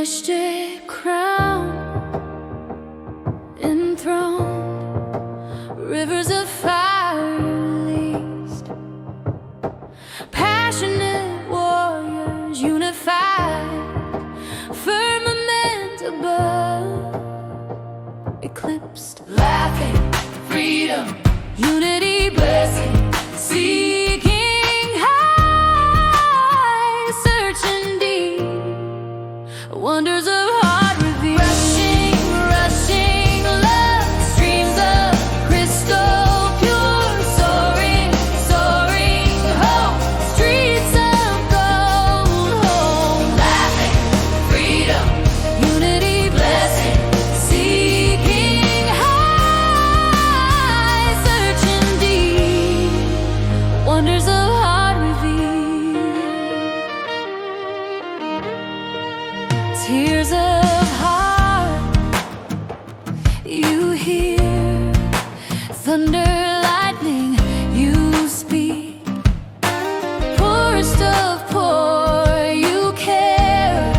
Majestic crown, enthroned, rivers of fire released, passionate warriors unified, firmament above, eclipsed, laughing, freedom, unity, blessing, seeking high, searching deep, wonders of heart revealed. Rushing love, streams of crystal pure, soaring, soaring hope, streets of gold, home, laughing, freedom, unity, blessing, seeking high, searching deep, wonders of heart revealed. Tears of heart, you hear thunder, lightning, you speak, poorest of poor, you care,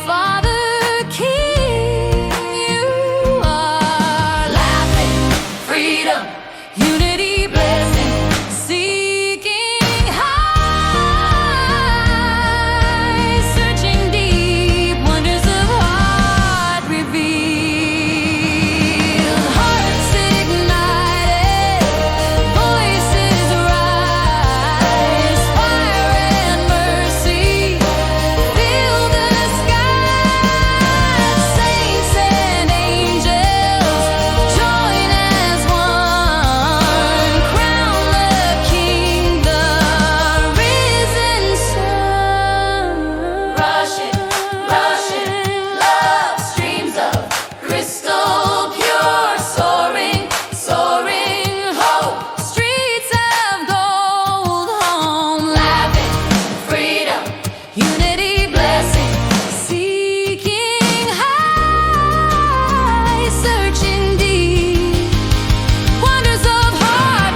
Father, King, you are laughing, freedom, unity, blessing, seeking high, searching deep, wonders of heart revealed. Hearts ignited, voices rise, fire and mercy fill the sky. Saints and angels join as one, crown the King, the risen Son. Rushing, love, streams of crystal pure, soaring, soaring hope, streets of gold, home, laughing, freedom, unity, blessing, seeking high, searching deep, wonders of heart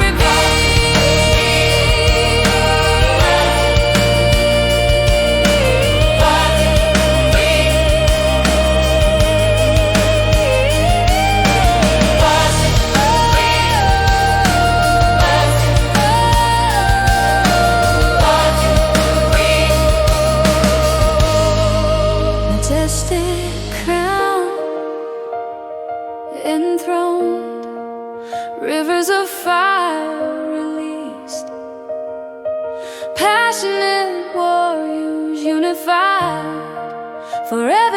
Majestic crown, enthroned, rivers of fire released, passionate warriors unified, forever